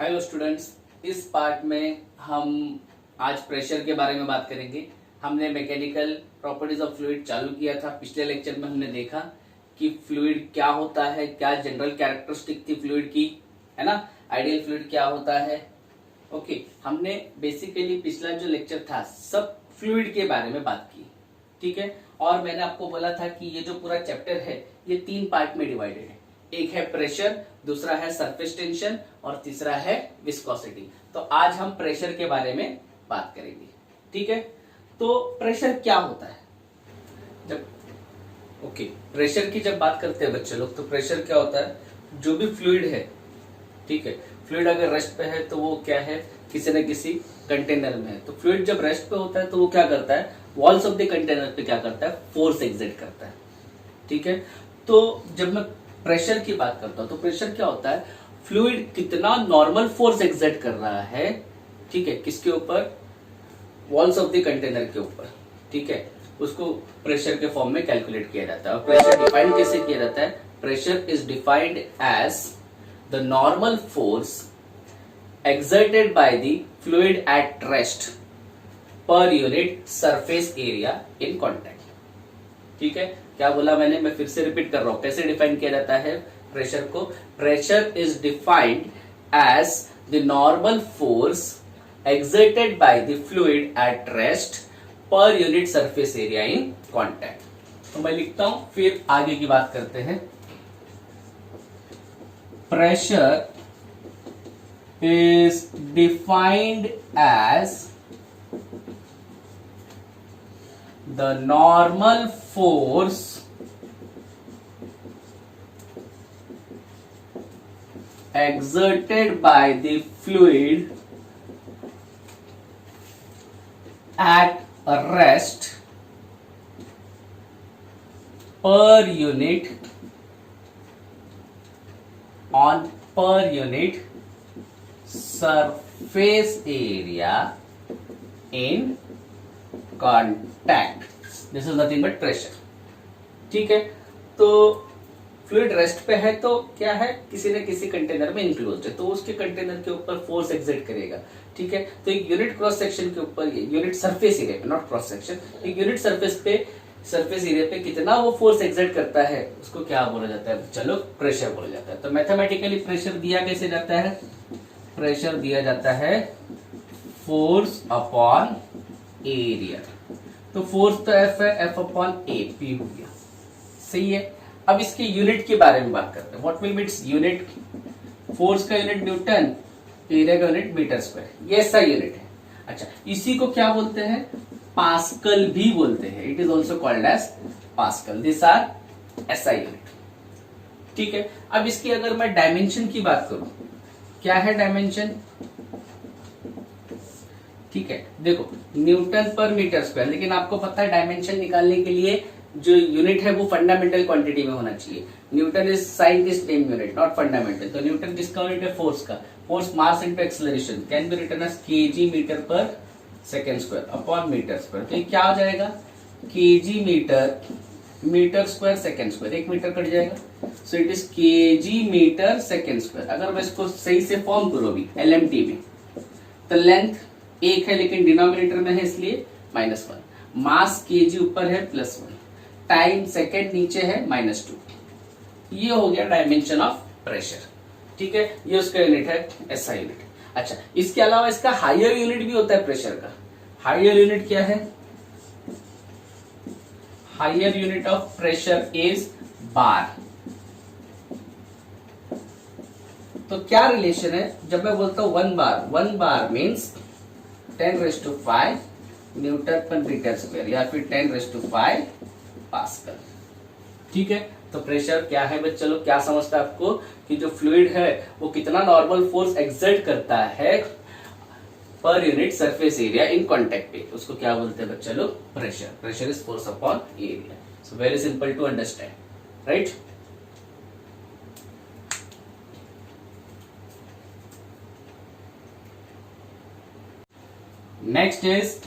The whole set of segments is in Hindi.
हेलो स्टूडेंट्स, इस पार्ट में हम आज प्रेशर के बारे में बात करेंगे। हमने मैकेनिकल प्रॉपर्टीज ऑफ फ्लूइड चालू किया था। पिछले लेक्चर में हमने देखा कि फ्लूइड क्या होता है, क्या जनरल कैरेक्टरिस्टिक थी फ्लूइड की, है ना। आइडियल फ्लूइड क्या होता है। ओके, हमने बेसिकली पिछला जो लेक्चर था सब फ्लूइड के बारे में बात की, ठीक है। और मैंने आपको बोला था कि ये जो पूरा चैप्टर है ये 3 पार्ट में डिवाइडेड है। एक है प्रेशर, दूसरा है सरफेस टेंशन और तीसरा है विस्कोसिटी। तो आज हम प्रेशर के बारे में बात करेंगे, ठीक है। तो प्रेशर क्या होता है जब प्रेशर की जब बात करते हैं बच्चे लोग, तो प्रेशर क्या होता है, जो भी फ्लूइड है, ठीक है, फ्लूइड अगर रेस्ट पे है तो वो क्या है, किसी न किसी कंटेनर में है। तो फ्लूइड जब रेस्ट पे होता है तो वो क्या करता है, वॉल्स ऑफ द कंटेनर पे क्या करता है, फोर्स एग्जर्ट करता है, ठीक है। तो जब मैं प्रेशर की बात करता हूं तो प्रेशर क्या होता है, फ्लूइड कितना नॉर्मल फोर्स एग्जर्ट कर रहा है, ठीक है, किसके ऊपर, वॉल्स ऑफ द कंटेनर के ऊपर, ठीक है, उसको प्रेशर के फॉर्म में कैलकुलेट किया जाता है। और प्रेशर डिफाइन कैसे किया जाता है, pressure is defined as the normal force exerted by the fluid at rest per unit surface area in contact। ठीक है, क्या बोला मैंने, मैं फिर से रिपीट कर रहा हूं, कैसे डिफाइन किया जाता है प्रेशर को। Pressure is defined as the normal force exerted by the fluid at rest per unit surface area in contact। तो मैं लिखता हूं, फिर आगे की बात करते हैं। Pressure is defined as the normal force exerted by the fluid at rest per unit surface area in contact। This is nothing but pressure, ठीक है। तो फ्लूइड रेस्ट पे है तो क्या है, किसी न किसी कंटेनर में इंक्लोज्ड है, तो उसके कंटेनर के ऊपर फोर्स एक्सर्ट करेगा, ठीक है। तो एक यूनिट क्रॉस सेक्शन के ऊपर, यूनिट सरफेस एरिया पे, नॉट क्रॉस सेक्शन, एक यूनिट सरफेस एरिया पे कितना वो फोर्स एक्सर्ट करता है उसको क्या बोला जाता है, चलो प्रेशर बोला जाता है। तो मैथमेटिकली प्रेशर दिया कैसे जाता है, प्रेशर दिया जाता है फोर्स अपॉन एरिया। तो फोर्स तो एफ है, एफ अपॉन ए पी हो गया, सही है। अब इसके यूनिट के बारे में बात करते हैं। What will be its unit, force का यूनिट न्यूटन, एरिया का यूनिट मीटर स्क्वायर, ये ऐसा यूनिट है। अच्छा, इसी को क्या बोलते हैं, पास्कल भी बोलते हैं। It is also called as pascal. This are SI unit, ठीक है। अब इसकी अगर मैं डायमेंशन की बात करूं, क्या है डायमेंशन, ठीक है, देखो न्यूटन पर मीटर स्क्वायर, लेकिन आपको पता है डायमेंशन निकालने के लिए जो यूनिट है वो फंडामेंटल क्वांटिटी में होना चाहिए। Newton is scientist name unit, not fundamental. तो न्यूटन किसका यूनिट है, फोर्स का। Force mass into acceleration can be written as KG metre per second square upon metre square. तो ये क्या हो जाएगा, KG metre square second square, 1 metre cut जाएगा। So it is KG metre second square. अगर मैं इसको सही से फॉर्म करूं अभी एलएमटी में, तो लेंथ 1 है लेकिन डिनोमिनेटर में है इसलिए -1, मास केजी ऊपर है +1, टाइम सेकेंड नीचे है -2। ये हो गया डायमेंशन ऑफ प्रेशर, ठीक है। ये उसका यूनिट है एसआई यूनिट। अच्छा, इसके अलावा इसका हायर यूनिट भी होता है प्रेशर का। हायर यूनिट क्या है, higher unit of pressure is bar. तो क्या रिलेशन है, जब मैं बोलता हूं 1 bar means 10⁵ newton per metre square या फिर 10⁵ पास्कल, ठीक है। तो प्रेशर क्या है बच्चे लोग, क्या समझता है आपको कि जो फ्लूइड है वो कितना नॉर्मल फोर्स एक्सर्ट करता है पर unit surface area in contact पे, उसको क्या बोलते हैं बच्चे लोग, pressure. Pressure is force upon area. So very simple to understand, right. Next is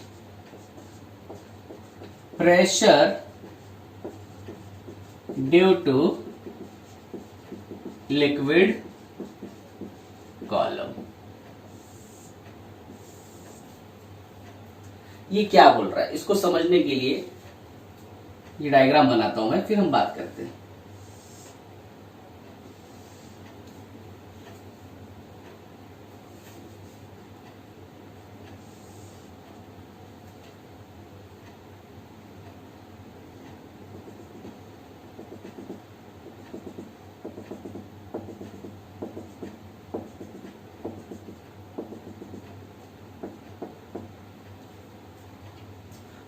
pressure due to liquid column. ये क्या बोल रहा है, इसको समझने के लिए ये डायग्राम बनाता हूं मैं, फिर हम बात करते हैं।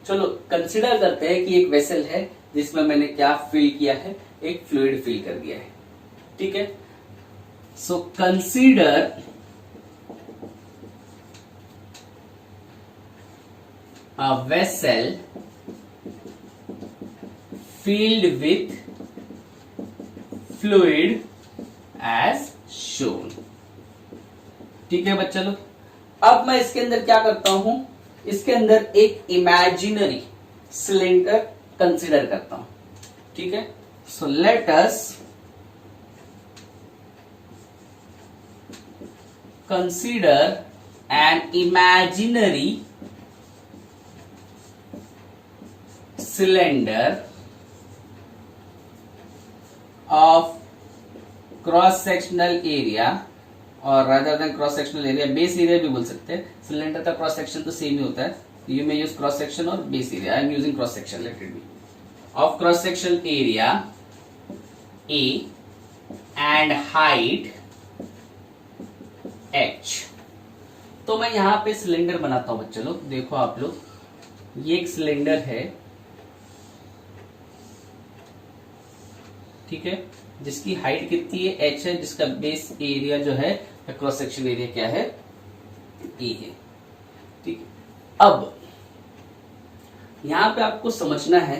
चलो कंसिडर करते हैं कि एक वेसल है जिसमें मैंने क्या फिल किया है, एक फ्लूइड फिल कर दिया है, ठीक है। So consider a vessel filled with fluid as shown, ठीक है बच्चा लोग। अब मैं इसके अंदर क्या करता हूं, इसके अंदर एक इमेजिनरी सिलेंडर कंसीडर करता हूं, ठीक है। So let us consider an imaginary cylinder of cross sectional area, और rather than cross sectional area base area भी बोल सकते हैं। सिलेंडर का क्रॉस सेक्शन तो सेम ही होता है, you may use cross section और base area. I am using cross section, let it be of cross section area A and height h। तो मैं यहां पे सिलेंडर बनाता हूं बच्चों लोग, देखो आप लोग, ये एक सिलेंडर है, ठीक है, जिसकी हाइट कितनी है, h है, जिसका बेस एरिया जो है क्रॉस सेक्शन एरिया क्या है, e है, ठीक है। अब यहां पे आपको समझना है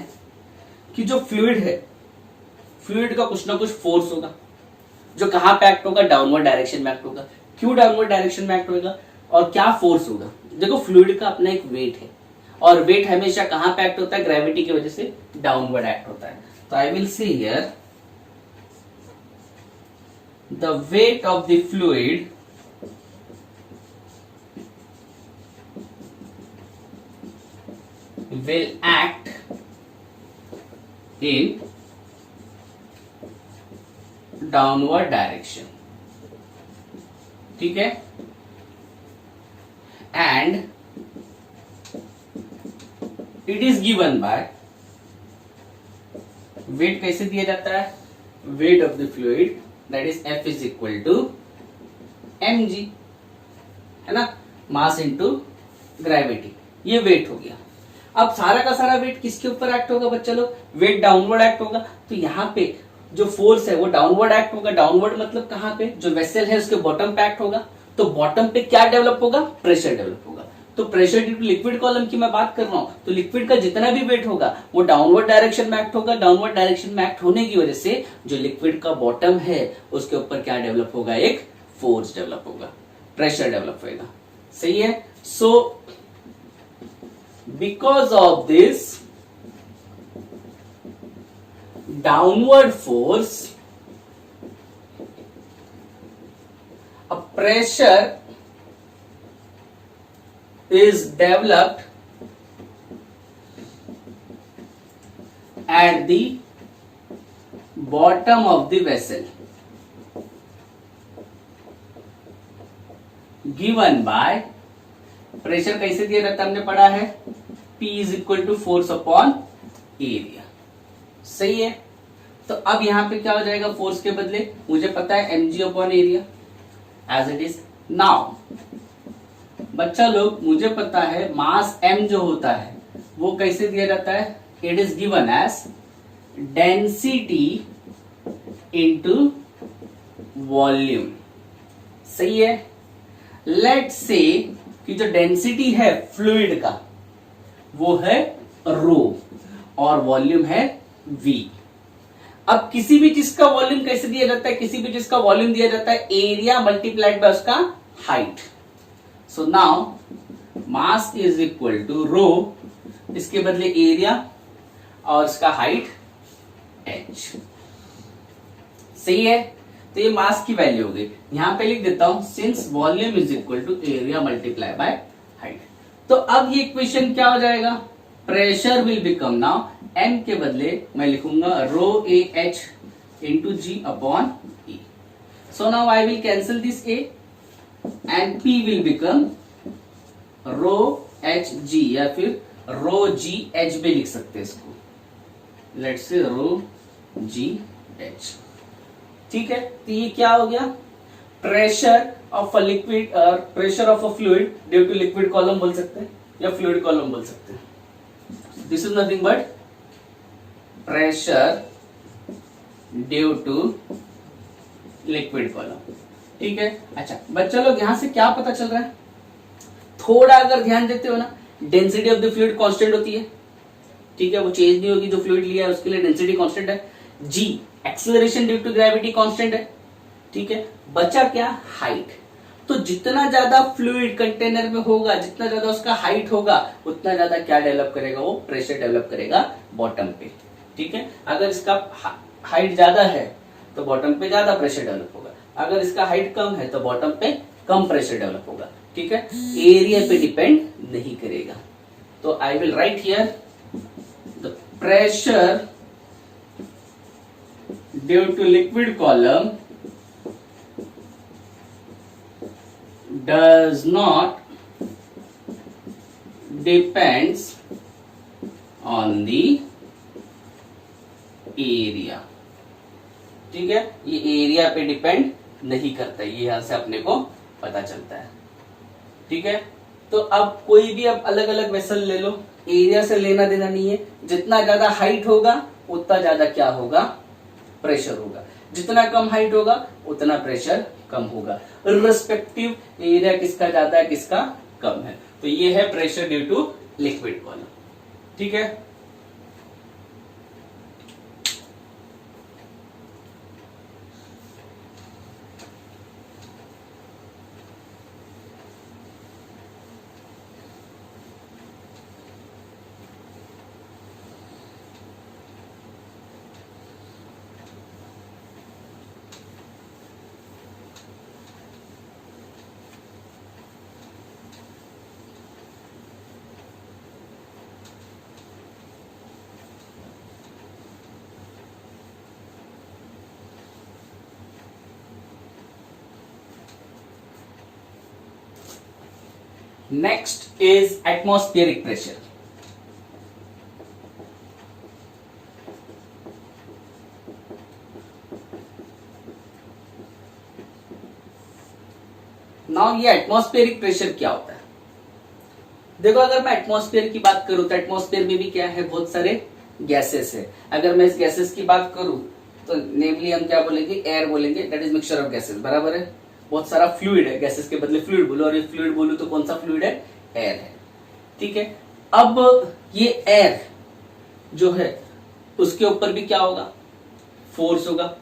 कि जो फ्लूइड है, फ्लूइड का कुछ ना कुछ फोर्स होगा जो कहां पे एक्ट होगा, डाउनवर्ड डायरेक्शन में एक्ट होगा। क्यों डाउनवर्ड डायरेक्शन में एक्ट होगा और क्या फोर्स होगा? देखो फ्लूइड का अपना एक वेट है, और वेट हमेशा कहां पे एक्ट होता है, ग्रेविटी की वजह से डाउनवर्ड एक्ट होता है। तो आई विल से here the weight of the fluid will act in downward direction, ठीक है, and it is given by, weight कैसे दिया जाता है, weight of the fluid that is F is equal to mg, है ना, मास इंटू ग्रेविटी, ये वेट हो गया। अब सारा का सारा वेट किसके ऊपर एक्ट होगा बच्चा लोग, वेट डाउनवर्ड एक्ट होगा। तो यहाँ पे जो फोर्स है वो डाउनवर्ड एक्ट होगा। डाउनवर्ड मतलब कहाँ पे, जो वेसल है उसके बॉटम पे एक्ट होगा। तो बॉटम पे क्या डेवलप होगा, प्रेशर डेवलप होगा। तो pressure due to liquid column की मैं बात कर रहा हूं, तो लिक्विड का जितना भी वेट होगा वो डाउनवर्ड डायरेक्शन में एक्ट होगा। डाउनवर्ड डायरेक्शन में एक्ट होने की वजह से जो लिक्विड का बॉटम है उसके ऊपर क्या डेवलप होगा, एक फोर्स डेवलप होगा, प्रेशर डेवलप होगा, सही है। So because of this downward force a pressure is developed at the bottom of the vessel given by, pressure कैसे दिया जाता है हमने पढ़ा है, P is equal to force upon area, सही है। तो अब यहां पे क्या हो जाएगा, फोर्स के बदले मुझे पता है mg upon area as it is. Now बच्चा लोग मुझे पता है मास m जो होता है वो कैसे दिया जाता है, it is given as density into volume, सही है। लेट्स से कि जो डेंसिटी है फ्लूइड का वो है रो और वॉल्यूम है v। अब किसी भी चीज का वॉल्यूम कैसे दिया जाता है, किसी भी चीज का वॉल्यूम दिया जाता है एरिया मल्टीप्लाइड बाय उसका height. So now mass is equal to rho, इसके बदले एरिया और इसका हाइट h, सही है। तो ये मास की वैल्यू हो गई। यहां पे लिख देता हूं since volume is equal to area multiply by height. तो अब ये इक्वेशन क्या हो जाएगा, pressure will become, now m के बदले मैं लिखूंगा rho A H into G upon E. So now I will cancel this a and p will become rho H G, या फिर रो जी एच भी लिख सकते हैं इसको, let's say row g H. ठीक है, तो ये क्या हो गया, pressure of a liquid, pressure of a fluid due to liquid column बोल सकते हैं या फ्लूइड कॉलम बोल सकते हैं. This is nothing but pressure due to liquid column. ठीक है, अच्छा बच्चा लोग यहां से क्या पता चल रहा है, थोड़ा अगर ध्यान देते हो ना, density of the fluid constant होती है. ठीक है, वो चेंज नहीं होगी, जो फ्लूइड लिया है उसके लिए डेंसिटी कांस्टेंट है. G acceleration due to gravity constant है. ठीक है, बचा क्या, हाइट. तो जितना ज्यादा फ्लूइड कंटेनर में होगा, जितना ज्यादा उसका हाइट होगा, उतना ज्यादा क्या डेवलप करेगा, वो प्रेशर डेवलप करेगा बॉटम पे. ठीक है, अगर इसका हाइट ज्यादा है तो बॉटम पे ज्यादा प्रेशर डेवलप होगा, अगर इसका हाइट कम है तो बॉटम पे कम प्रेशर डेवलप होगा. ठीक है, एरिया पे डिपेंड नहीं करेगा. तो I will write here the pressure due to liquid column does not depends on the area. ठीक है, ये एरिया पे डिपेंड नहीं करता, ये यहां से अपने को पता चलता है. ठीक है, तो अब कोई भी अब अलग अलग वेसल ले लो, एरिया से लेना देना नहीं है. जितना ज्यादा हाइट होगा उतना ज्यादा क्या होगा, प्रेशर होगा. जितना कम हाइट होगा उतना प्रेशर कम होगा, रिस्पेक्टिव एरिया किसका ज्यादा है किसका कम है. तो ये है pressure due to liquid column. ठीक है, next is atmospheric pressure. Now ये एटमॉस्फेरिक प्रेशर क्या होता है, देखो अगर मैं एटमॉस्फेयर की बात करूं तो एटमॉस्फेयर में भी क्या है, बहुत सारे गैसेस है. अगर मैं इस गैसेस की बात करूं तो नेमली हम क्या बोलेंगे, एयर बोलेंगे, that is mixture of gases. बराबर है, बहुत सारा फ्लूइड है, गैसेस के बदले फ्लूइड बोलो, और ये फ्लूइड बोलूं तो कौन सा फ्लूइड है, एयर है. ठीक है, अब ये एयर जो है उसके ऊपर भी क्या होगा, फोर्स होगा.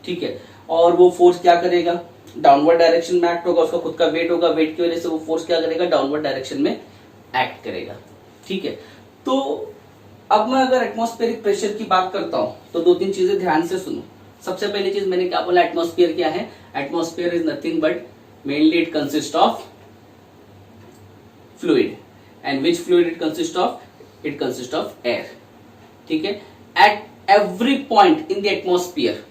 ठीक है, और वो फोर्स क्या करेगा, डाउनवर्ड डायरेक्शन में एक्ट होगा, उसका खुद का वेट होगा, वेट की वजह से वो फोर्स क्या करेगा, डाउनवर्ड डायरेक्शन में एक्ट करेगा. ठीक है, तो अब मैं अगर एटमॉस्फेरिक प्रेशर की बात करता हूं तो दो तीन चीजें ध्यान से सुनो. सबसे पहली चीज मैंने क्या बोला, एटमॉस्फेयर क्या है, atmosphere is nothing but mainly it consist of fluid. And which fluid it consist of, it consist of air. ठीक है, at every point in the atmosphere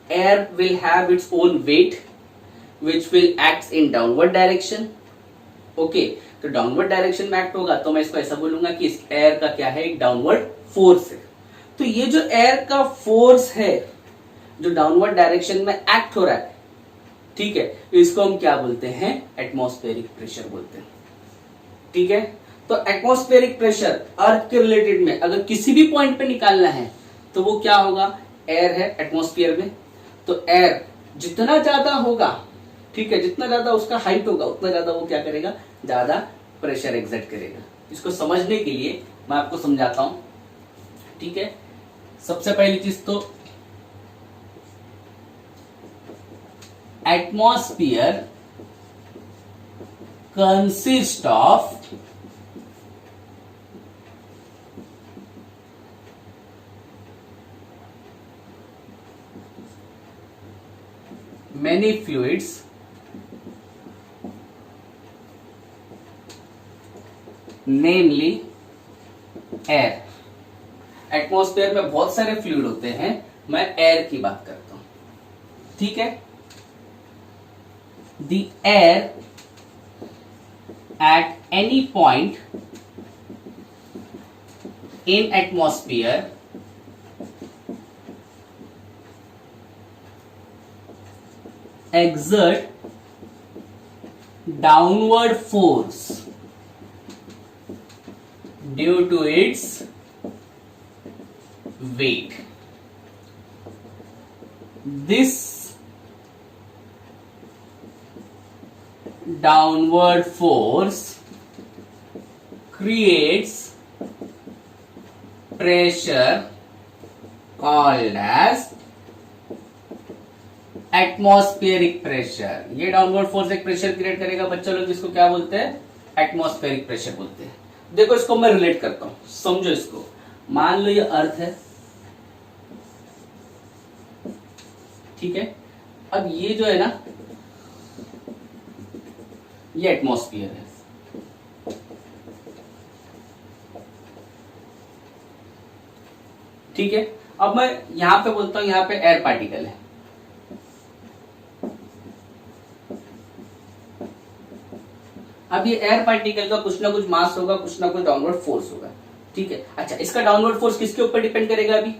air will have its own wait which will act in downward direction. Okay, तो डाउनवर्ड डायरेक्शन में एक्ट होगा तो मैं इसको ऐसा बोलूंगा कि इस एयर का क्या है, एक डाउनवर्ड फोर्स है. तो ये जो एयर का फोर्स है जो डाउनवर्ड डायरेक्शन में एक्ट हो रहा है, ठीक है, इसको हम क्या बोलते हैं, एटमॉस्फेरिक प्रेशर बोलते हैं. ठीक है, तो एटमॉस्फेरिक प्रेशर अर्थ के रिलेटेड में अगर किसी भी पॉइंट पे निकालना है तो वो क्या होगा, एयर है एटमॉस्फेयर में. तो एयर जितना ज्यादा होगा, ठीक है, जितना ज्यादा उसका हाइट होगा उतना ज्यादा वो क्या करेगा, ज्यादा प्रेशर एग्जर्ट करेगा. इसको समझने के लिए मैं आपको समझाता हूं. ठीक है, सबसे पहली चीज तो atmosphere consist of many fluids namely air. Atmosphere में बहुत सारे फ्लूइड होते हैं, मैं एयर की बात करता हूं, ठीक है। The air at any point in atmosphere exert downward force due to its weight. This downward force creates pressure called as atmospheric pressure. ये डाउनवर्ड फोर्स एक प्रेशर क्रिएट करेगा बच्चों लोग, जिसको क्या बोलते हैं, एटमॉस्फेरिक प्रेशर बोलते हैं। देखो इसको मैं रिलेट करता हूं, समझो इसको। मान लो ये अर्थ है, ठीक है। अब ये जो है ना, ये एटमॉस्फेयर है, ठीक है। अब मैं यहां पे बोलता हूं, यहां पे एयर पार्टिकल है, अब ये एयर पार्टिकल का कुछ ना कुछ मास होगा, कुछ ना कुछ डाउनवर्ड फोर्स होगा, ठीक है। अच्छा, इसका डाउनवर्ड फोर्स किसके ऊपर डिपेंड करेगा? अभी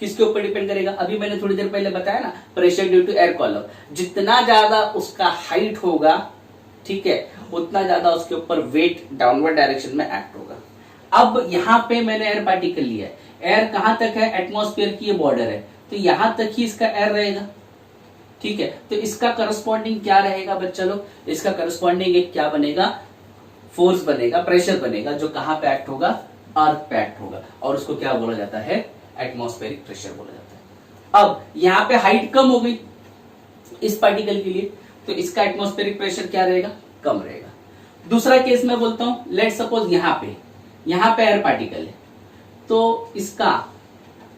किसके ऊपर डिपेंड करेगा? अभी मैंने थोड़ी देर पहले बताया ना, pressure due to air column. जितना ज्यादा उसका हाइट होगा, ठीक है, उतना ज्यादा उसके ऊपर वेट डाउनवर्ड डायरेक्शन में एक्ट होगा। अब यहाँ पे मैंने एयर पार्टिकल लिया है, एयर कहां तक है? एटमॉस्फेयर की ये बॉर्डर है, तो यहां तक ही इसका एयर रहेगा, ठीक है। तो इसका करस्पॉन्डिंग क्या रहेगा बच्चा लोग? इसका करस्पॉन्डिंग एक क्या बनेगा? फोर्स बनेगा, प्रेशर बनेगा, जो कहां पे एक्ट होगा? अर्थ पे एक्ट होगा, और उसको क्या बोला जाता है? एटमॉस्फेरिक प्रेशर बोला जाता है। अब यहां पे हाइट कम हो गई इस पार्टिकल के लिए, तो इसका एटमॉस्फेरिक प्रेशर क्या रहेगा? कम रहेगा। दूसरा केस मैं बोलता हूं, लेट सपोज यहां पे एयर पार्टिकल है, तो इसका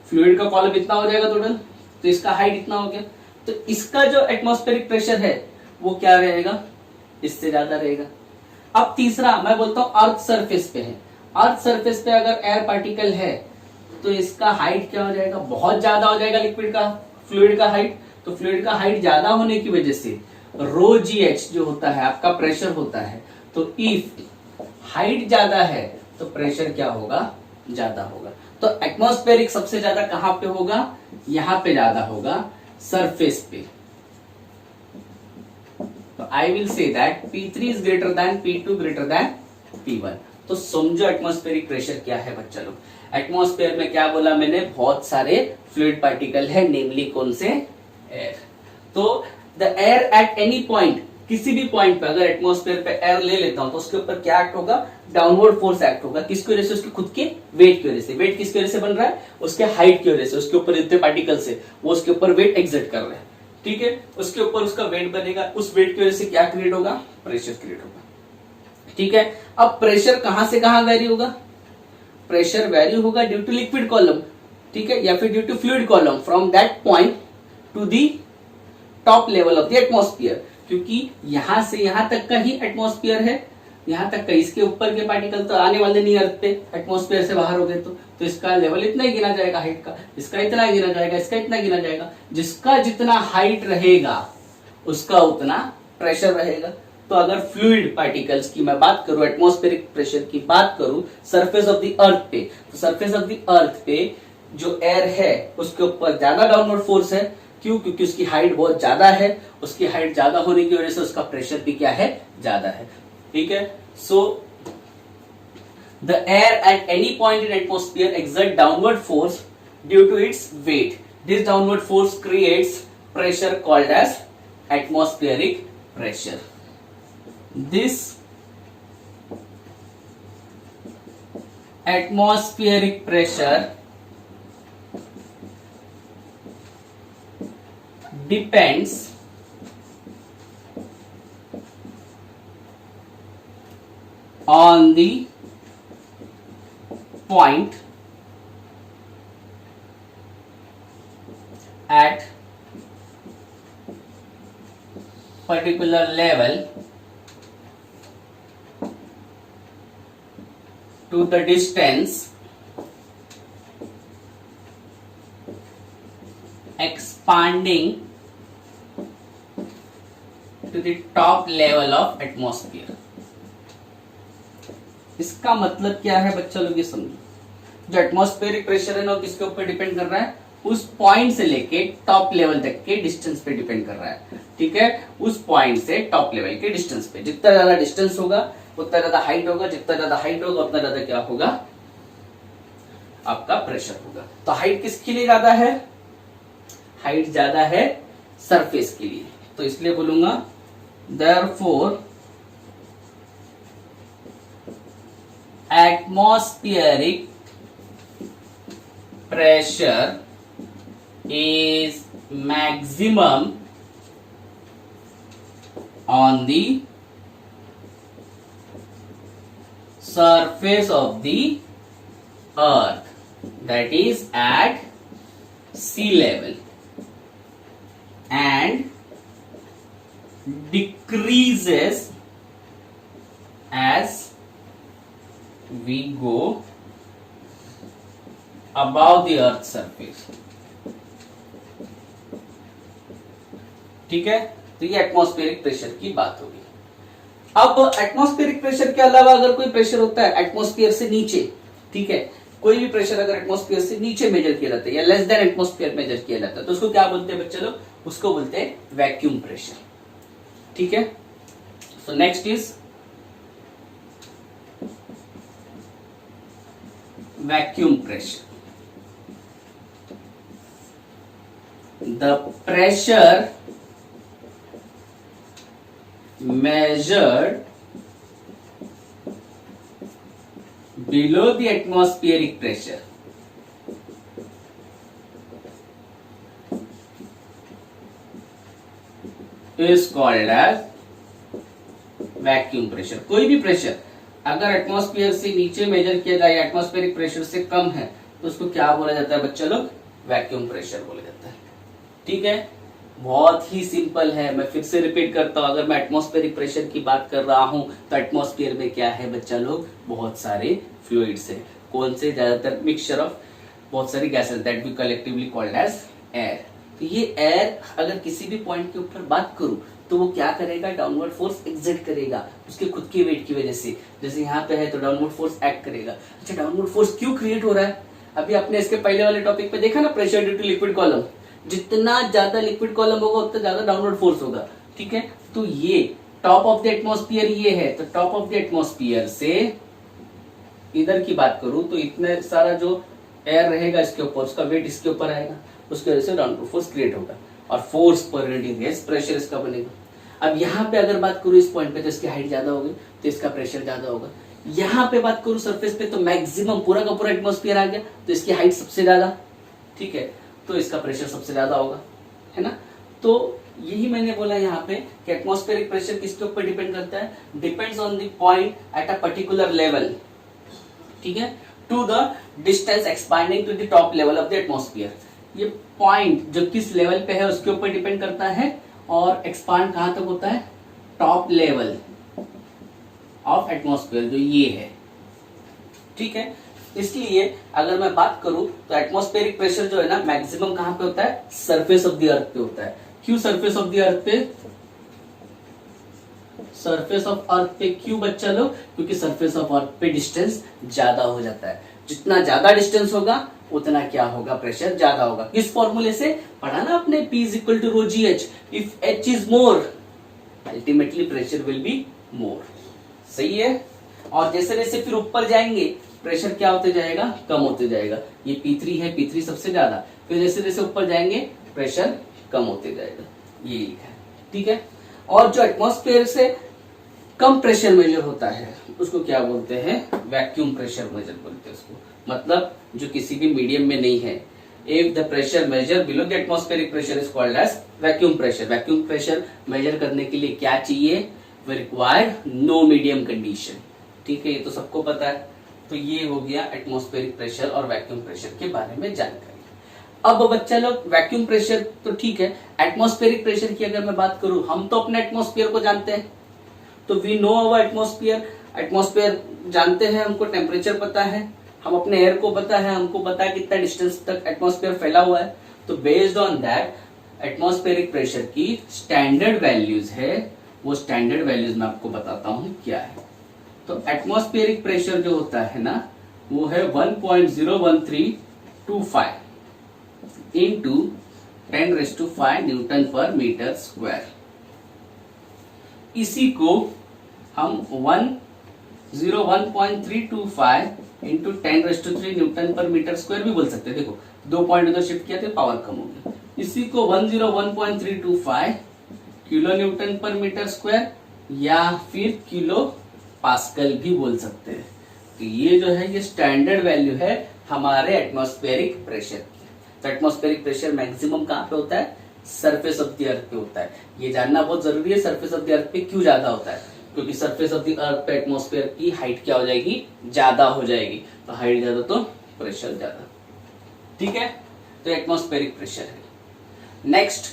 फ्लूइड का कॉलम इतना हो जाएगा टोटल, तो इसका हाइट इतना हो गया, तो इसका जो एटमॉस्फेरिक प्रेशर है वो क्या रहेगा? इससे ज्यादा रहेगा। अब तीसरा मैं बोलता हूं, अर्थ सरफेस पे है, अर्थ सरफेस पे अगर एयर पार्टिकल है, तो इसका हाइट क्या हो जाएगा? बहुत ज्यादा हो जाएगा लिक्विड का, फ्लूइड का हाइट। तो फ्लूइड का हाइट ज्यादा होने की वजह से रो जी एच जो होता है आपका प्रेशर होता है, तो इफ हाइट ज्यादा है तो प्रेशर क्या होगा? ज्यादा होगा। तो एटमॉस्फेरिक सबसे ज्यादा कहां पे होगा? यहां पे ज्यादा होगा, सरफेस पे। तो I will say that P3 is greater than P2 greater than P1। तो समझो एटमॉस्फेरिक प्रेशर क्या है बच्चा लोग। एटमॉस्फेयर में क्या बोला मैंने? बहुत सारे फ्लूइड पार्टिकल है, नेमली कौन से? एयर। तो the air at any point, किसी भी पॉइंट पे अगर एटमॉस्फेयर पे एयर ले लेता हूं, तो उसके ऊपर क्या एक्ट होगा? डाउनवर्ड फोर्स एक्ट होगा। किसकी वजह से? उसके खुद के वेट की वजह से। वेट किसकी वजह से बन रहा है? उसके हाइट की वजह से। उसके ऊपर जितने पार्टिकल्स है वो उसके ऊपर वेट एक्सर्ट कर रहे हैं, ठीक है। उसके ऊपर उसका वेट बनेगा, उस वेट की वजह से क्या क्रिएट होगा? प्रेशर क्रिएट होगा, ठीक है। अब प्रेशर कहां से कहां वेरी होगा? प्रेशर वेरी होगा ड्यू टू लिक्विड कॉलम, ठीक है, या फिर due to fluid column, from that point to the top level of the atmosphere. क्योंकि यहां से यहां तक का ही एटमॉस्फेयर है, यहां तक का, इसके ऊपर के पार्टिकल तो आने वाले नहीं अर्थ पे, एटमॉस्फेयर से बाहर हो गए तो इसका लेवल इतना ही गिना जाएगा हाइट का, इसका इतना गिना जाएगा, इसका इतना गिना जाएगा। जिसका जितना हाइट रहेगा उसका उतना प्रेशर रहेगा। तो अगर फ्लूइड पार्टिकल्स की मैं बात करूं, एटमॉस्फेरिक प्रेशर की बात करूं सरफेस ऑफ द अर्थ पे, तो सरफेस ऑफ द अर्थ पे जो एयर है उसके ऊपर ज्यादा डाउनवर्ड फोर्स है। क्यों? क्योंकि उसकी हाइट बहुत ज्यादा है, उसकी हाइट ज्यादा होने की वजह से उसका प्रेशर भी क्या है? ज्यादा है, ठीक है। So the air at any point in atmosphere exert downward force due to its weight. This downward force creates pressure called as atmospheric pressure. This atmospheric pressure depends on the point at particular level to the distance expanding to the top level of atmosphere। इसका मतलब क्या है बच्चा लोग ये समझो, जो एटमॉस्फेरिक प्रेशर है ना किसके ऊपर डिपेंड कर रहा है, उस पॉइंट से लेके टॉप लेवल तक के डिस्टेंस पे डिपेंड कर रहा है। ठीक है, उस पॉइंट से टॉप लेवल के डिस्टेंस पे, जितना ज्यादा डिस्टेंस होगा उतना ज्यादा हाइट होगा, जितना ज्यादा हाइट होगा उतना ज्यादा क्या होगा, आपका प्रेशर होगा। तो हाइट किसके लिए ज्यादा है, हाइट ज्यादा है सरफेस के लिए, तो इसलिए बोलूंगा therefore atmospheric pressure is maximum on the surface of the earth, that is at sea level, and decreases as we go above the earth surface। ठीक है, तो ये एटमॉस्फेरिक प्रेशर की बात होगी। अब एटमॉस्फेरिक प्रेशर के अलावा अगर कोई प्रेशर होता है एटमॉस्फेयर से नीचे, ठीक है, कोई भी प्रेशर अगर एटमॉस्फेयर से नीचे मेजर किया जाता है या लेस देन एटमॉस्फेयर मेजर किया जाता है तो उसको क्या बोलते हैं बच्चे लोग, उसको बोलते हैं वैक्यूम प्रेशर। ठीक है, so next is vacuum pressure. The pressure measured below the atmospheric pressure is called as vacuum pressure. कोई भी प्रेशर अगर एटमॉस्फेयर से नीचे मेजर किया जाए, एटमॉस्फेरिक प्रेशर से कम है तो उसको क्या बोला जाता है बच्चा लोग, वैक्यूम प्रेशर बोला जाता है। ठीक है, बहुत ही सिंपल है, मैं फिर से रिपीट करता हूं, अगर मैं एटमॉस्फेरिक प्रेशर की बात कर रहा हूं तो एटमॉस्फेयर में क्या है बच्चा लोग, बहुत सारे फ्लूइड्स है। कौन से, ज्यादातर मिक्सचर ऑफ बहुत सारी gases that we collectively called as air. तो ये एयर अगर किसी भी पॉइंट के ऊपर बात करूं तो वो क्या करेगा, डाउनवर्ड फोर्स एग्जर्ट करेगा उसके खुद के वेट की वजह से। जैसे यहाँ पे है तो डाउनवर्ड फोर्स एक्ट करेगा। अच्छा, डाउनवर्ड फोर्स क्यों क्रिएट हो रहा है, अभी आपने इसके पहले वाले टॉपिक पे देखा ना, pressure due to liquid column, जितना ज्यादा लिक्विड कॉलम होगा उतना ज्यादा डाउनवर्ड फोर्स होगा। ठीक है, तो ये टॉप ऑफ द एटमॉस्फेयर ये है, तो टॉप ऑफ द एटमॉस्फेयर से इधर की बात करूं तो इतने सारा जो एयर रहेगा इसके ऊपर, उसका वेट इसके ऊपर आएगा, उसकी वजह से डाउनवर्ड फोर्स क्रिएट होगा और force per unit gas pressure इसका बनेगा। अब यहाँ पे अगर बात करूं इस पॉइंट पे तो इसकी हाइट ज्यादा होगी तो इसका प्रेशर ज्यादा होगा। यहाँ पे बात करूं सरफेस पे तो मैक्सिमम पूरा का पूरा एटमॉस्फेयर आ गया तो इसकी हाइट सबसे ज्यादा, ठीक है, तो इसका प्रेशर सबसे ज्यादा होगा, है ना। तो यही मैंने बोला यहाँ पे कि एटमॉस्फेरिक प्रेशर किसके ऊपर डिपेंड करता है, depends on the point at a particular level, ठीक है, to the distance expanding to the top level of the atmosphere. ये पॉइंट जो किस लेवल पे है उसके ऊपर डिपेंड करता है और एक्सपांड कहां तक होता है, टॉप लेवल ऑफ एटमॉस्फेयर जो ये है, ठीक है। इसलिए अगर मैं बात करूं तो एटमॉस्फेरिक प्रेशर जो है ना मैक्सिमम कहां पे होता है, सरफेस ऑफ द अर्थ पे होता है। क्यों सरफेस ऑफ द अर्थ पे, सरफेस ऑफ अर्थ पे क्यों बच्चा लोग, क्योंकि सरफेस ऑफ अर्थ पे डिस्टेंस ज्यादा हो जाता है। जितना ज्यादा डिस्टेंस होगा उतना क्या होगा, प्रेशर ज्यादा होगा। किस फॉर्मूले से पढ़ा ना आपने, P is equal to rho g h, if H is more ultimately pressure will be more, सही है। और जैसे जैसे फिर ऊपर जाएंगे प्रेशर क्या होते जाएगा, कम होते जाएगा। ये P3 है, P3 सबसे ज्यादा, फिर जैसे जैसे ऊपर जाएंगे प्रेशर कम होते जाएगा, ये लिखा है, ठीक है। और जो एटमॉस्फेयर से कम प्रेशर मेजर होता है उसको क्या बोलते हैं, वैक्यूम प्रेशर मेजर बोलते हैं उसको, मतलब जो किसी भी मीडियम में नहीं है। If the pressure measure below the atmospheric pressure is called as vacuum pressure. Vacuum pressure measure करने के लिए क्या चाहिए, we required no medium condition, ठीक है, ये तो सबको पता है। तो ये हो गया एटमॉस्फेरिक प्रेशर और वैक्यूम प्रेशर के बारे में जानकारी। अब बच्चा लोग वैक्यूम प्रेशर तो ठीक है, एटमॉस्फेरिक प्रेशर की अगर मैं बात करूं, हम तो अपने एटमॉस्फेयर को जानते हैं, तो we know our atmosphere. Atmosphere जानते हैं, हमको टेम्परेचर पता है, हम अपने एयर को पता है, हमको पता है कितना डिस्टेंस तक एटमॉस्फेयर फैला हुआ है। तो based on that atmospheric pressure की स्टैंडर्ड वैल्यूज है, वो स्टैंडर्ड वैल्यूज मैं आपको बताता हूं क्या है। तो एटमॉस्फेरिक प्रेशर जो होता है ना, वो है 1.01325 into 10⁵ newton per metre square. इसी को हम 101.325 into 10⁵ newton per metre square भी बोल सकते हैं। देखो 2 पॉइंट उधर शिफ्ट किया तो पावर कम हो गया। इसी को 101.325 kilo Newton per metre square या फिर किलो पास्कल भी बोल सकते हैं। तो ये जो है ये स्टैंडर्ड वैल्यू है हमारे एटमॉस्फेरिक प्रेशर की। तो एटमॉस्फेरिक प्रेशर मैक्सिमम कहाँ पे होता है? सरफेस ऑफ द अर्थ पे होता है। ये जानना बहुत जरूरी है सरफेस ऑफ द अर्थ पे क्यों ज्यादा होता है, क्योंकि सरफेस ऑफ द अर्थ पे एटमॉस्फेयर की हाइट क्या हो जाएगी? ज्यादा हो जाएगी। तो हाइट ज्यादा तो प्रेशर ज्यादा। ठीक है, तो एटमॉस्फेरिक प्रेशर है। Next,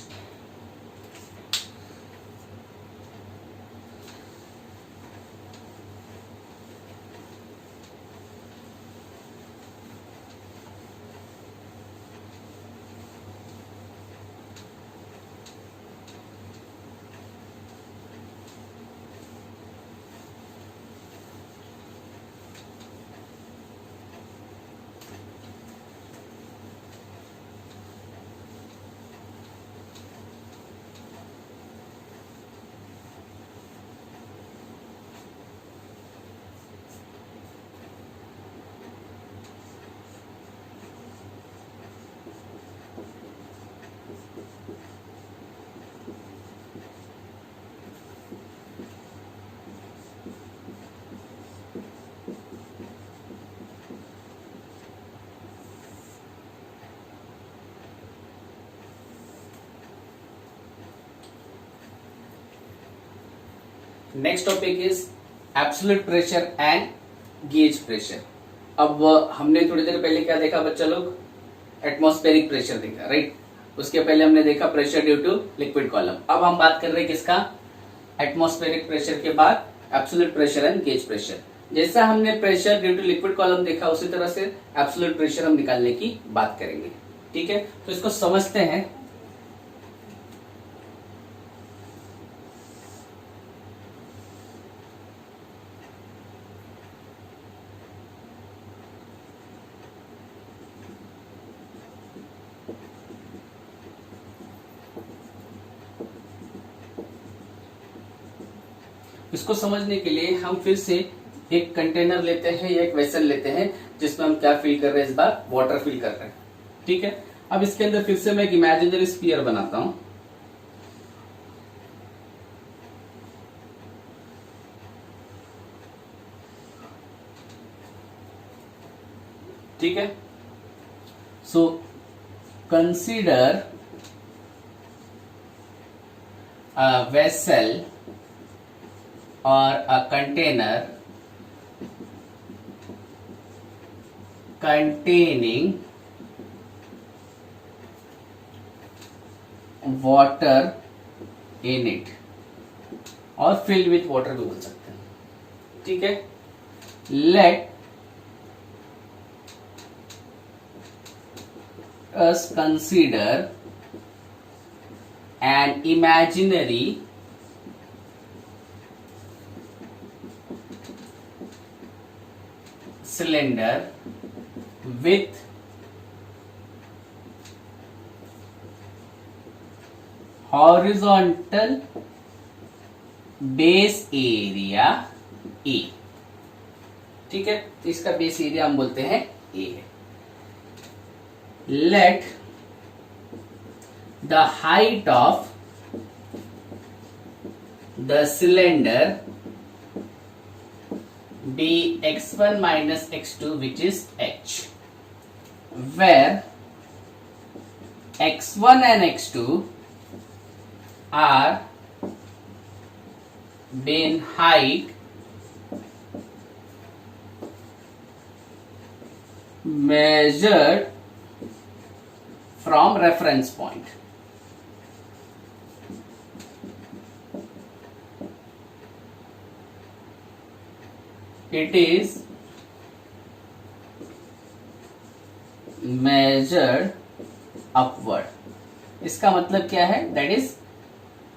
next topic is absolute pressure and gauge pressure. अब हमने थोड़ी देर पहले क्या देखा बच्चा लोग? एटमॉस्फेरिक प्रेशर देखा, राइट। उसके पहले हमने देखा pressure due to liquid column. अब हम बात कर रहे हैं किसका? एटमॉस्फेरिक प्रेशर के बाद absolute pressure and gauge pressure. जैसा हमने pressure due to liquid column देखा, उसी तरह से एब्सोल्यूट प्रेशर हम निकालने की बात करेंगे। ठीक है, तो इसको समझते हैं। इसको समझने के लिए हम फिर से एक कंटेनर लेते हैं या एक वेसल लेते हैं, जिसमें हम क्या फिल कर रहे हैं? इस बार वाटर फिल कर रहे हैं। ठीक है, अब इसके अंदर फिर से मैं एक इमेजिनरी स्फीयर बनाता हूं। ठीक है, so consider a vessel or a container containing water in it और filled with water भी बोल सकते हैं। ठीक है, let us consider an imaginary cylinder with horizontal base area A। ठीक है, तो इसका बेस एरिया हम बोलते हैं A है। Let the height of the cylinder be x1 minus x2, which is h, where x1 and x2 are in height measured from reference point। It is measured upward. इसका मतलब क्या है? दैट इज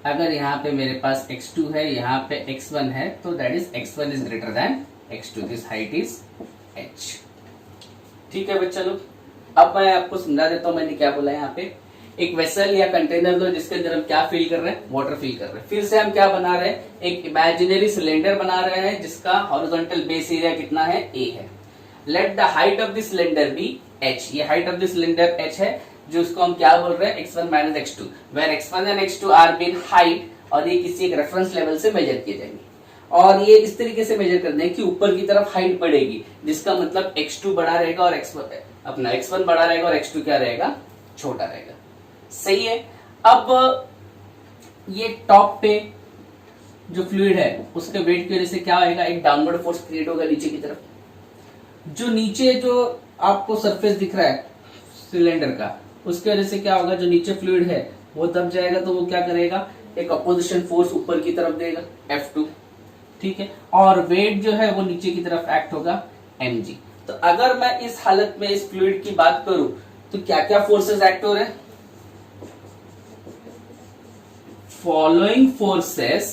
अगर यहाँ पे मेरे पास x2 है, यहाँ पे x1 है, तो that is x1 is greater than x2, this height is h। ठीक है बच्चा लोग, अब मैं आपको समझा देता हूं मैंने क्या बोला यहाँ पे। एक वेसल या कंटेनर लो जिसके अंदर हम क्या फिल कर रहे हैं? वाटर फिल कर रहे हैं। फिर से हम क्या बना रहे हैं? एक इमेजिनरी सिलेंडर बना रहे हैं जिसका हॉरिजॉन्टल बेस एरिया कितना है? a है। Let the height of the cylinder be h। ये height of the cylinder h है, जो उसको हम क्या बोल रहे हैं? x1 minus x2, where x1 and x2 are been height, और ये किसी एक रेफरेंस लेवल से मेजर किए जाएंगे। और ये इस तरीके से मेजर करते हैं कि ऊपर की तरफ हाइट बढ़ेगी, जिसका मतलब x2 बड़ा रहेगा और x1 बड़ा रहेगा और x2 क्या रहेगा? छोटा रहेगा। सही है। अब ये टॉप पे जो फ्लूइड है उसके वेट की वजह से क्या होगा? एक डाउनवर्ड फोर्स क्रिएट होगा नीचे की तरफ। जो नीचे जो आपको सरफेस दिख रहा है सिलेंडर का, उसके वजह से क्या होगा? जो नीचे फ्लूइड है वो दब जाएगा, तो वो क्या करेगा? एक अपोजिशन फोर्स ऊपर की तरफ देगा, F2। ठीक है। और वेट जो है वो नीचे की तरफ एक्ट होगा, mg। तो अगर मैं इस हालत में इस फ्लूइड की बात करूं तो क्या क्या फोर्सेस एक्ट हो रहे हैं? Following forces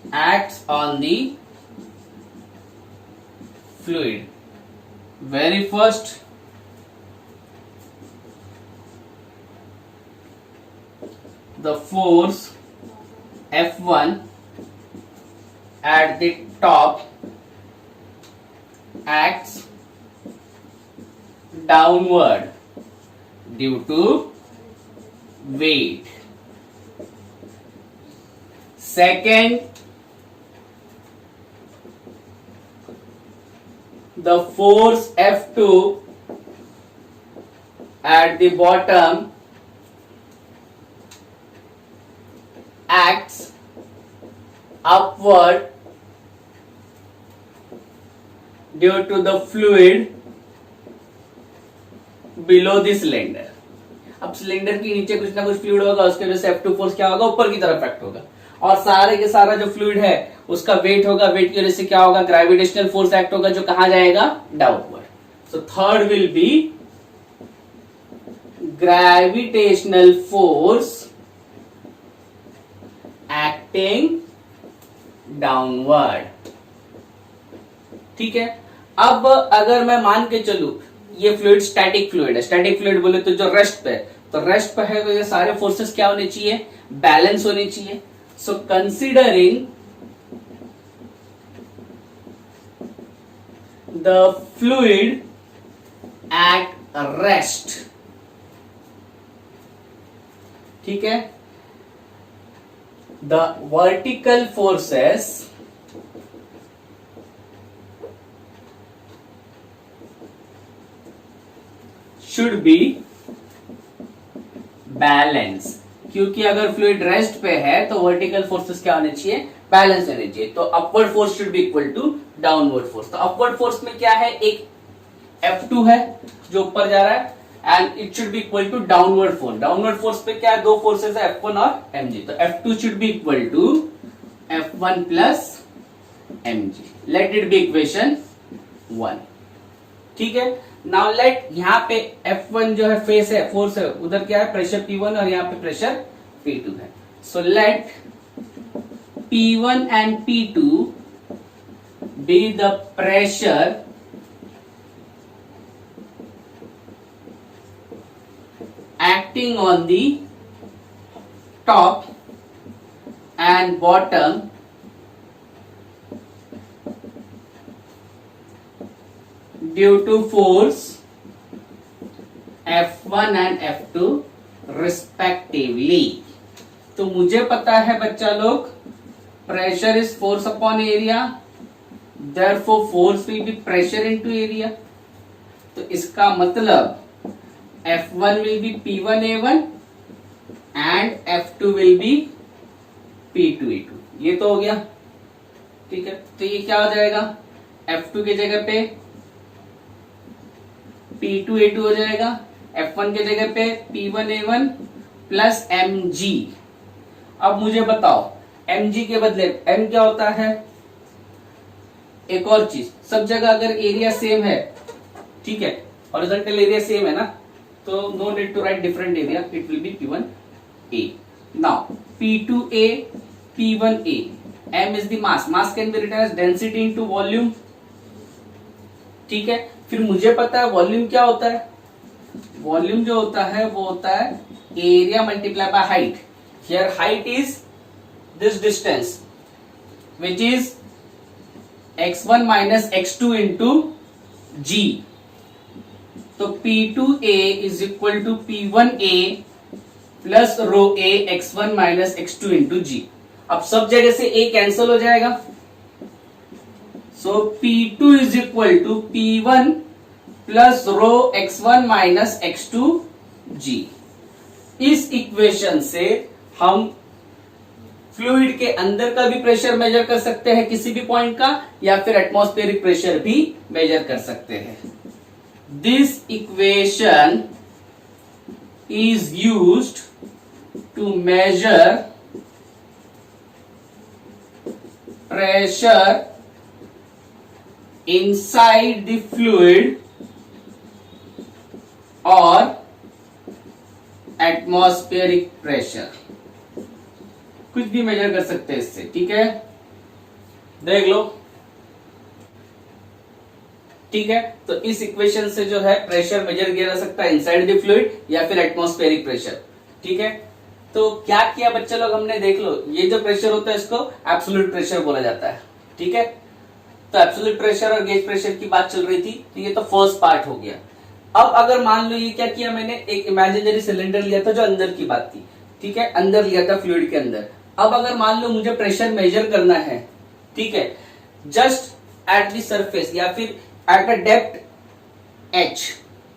acts on the fluid. Very first, the force F1 at the top acts downward due to weight. Second, the force F2 at the bottom acts upward due to the fluid below the cylinder। अब सिलेंडर के नीचे कुछ ना कुछ फ्लूइड होगा, उसके वजह से F2 फोर्स क्या होगा? ऊपर की तरफ एक्ट होगा। और सारे के सारा जो फ्लूइड है उसका वेट होगा, वेट की वजह से क्या होगा? ग्रेविटेशनल फोर्स एक्ट होगा, जो कहां जाएगा? Downward. So third will be gravitational force acting downward. ठीक है। अब अगर मैं मान के चलूं ये फ्लूइड स्टैटिक फ्लूइड है, स्टैटिक फ्लूइड बोले तो जो रेस्ट पे है, तो रेस्ट पे है तो ये सारे फोर्सेस क्या होने चाहिए? बैलेंस होने चाहिए। So considering the fluid at rest, ठीक है, the vertical forces should be balance। क्योंकि अगर फ्लूइड रेस्ट पे है तो वर्टिकल फोर्सेस क्या होने चाहिए? बैलेंस होने चाहिए। तो upward force should be equal to downward force. तो अपवर्ड फोर्स में क्या है? एक F2 है जो ऊपर जा रहा है, and it should be equal to downward force. Downward force पे क्या है? दो फोर्सेस है, F1 और mg। तो F2 should be equal to F1 plus mg। Let it be equation 1। ठीक है। नाउ लेट यहाँ पे F1 जो है फेस है, फोर्स है, उधर क्या है? प्रेशर P1 और यहाँ पे प्रेशर P2 है। So let P1 and P2 be the pressure acting on the top and bottom due to force F1 and F2 respectively। तो मुझे पता है बच्चा लोग, pressure is force upon area, therefore force will be pressure into area. तो इसका मतलब F1 will be P1A1 and F2 will be P2A2। ये तो हो गया। ठीक है। तो ये क्या हो जाएगा? F2 की जगह पे P2A2 हो जाएगा, F1 की जगह पे P1A1 प्लस mg। अब मुझे बताओ mg के बदले m क्या होता है? एक और चीज, सब जगह अगर एरिया सेम है, ठीक है, हॉरिजॉन्टल एरिया सेम है ना, तो no need to write different area, it will be P1A. Now P2A, P1A, m is the mass can be written as density into volume, ठीक है. फिर मुझे पता है वॉल्यूम क्या होता है, वॉल्यूम जो होता है वो होता है area multiply by height. Here height is this distance which is x1 minus x2 into g. तो P2A is equal to P1A plus rho A x1 minus x2 into g. अब सब जगह से A कैंसिल हो जाएगा, so P2 is equal to P1 plus rho x1 minus x2 g. इस इक्वेशन से हम फ्लूइड के अंदर का भी प्रेशर मेजर कर सकते हैं किसी भी पॉइंट का, या फिर एटमॉस्फेरिक प्रेशर भी मेजर कर सकते हैं. This equation is used to measure pressure inside the fluid और atmospheric pressure. कुछ भी मेजर कर सकते हैं इससे, ठीक है, देख लो, ठीक है. तो इस इक्वेशन से जो है प्रेशर मेजर किया जा सकता है इनसाइड द फ्लूइड या फिर एटमॉस्फेरिक प्रेशर, ठीक है. तो क्या किया बच्चे लोग हमने, देख लो, ये जो प्रेशर होता है इसको एब्सोल्यूट प्रेशर बोला जाता है, ठीक है. तो एब्सोल्यूट प्रेशर और गेज प्रेशर की बात चल रही थी, तो ये तो फर्स्ट पार्ट हो गया. अब अगर मान लो ये क्या किया मैंने, एक इमेजिनरी सिलेंडर लिया था जो अंदर की बात थी, ठीक है, अंदर लिया था फ्लूइड के अंदर. अब अगर मान लो मुझे प्रेशर मेजर करना है, ठीक है, जस्ट एट द सरफेस या फिर eight a depth h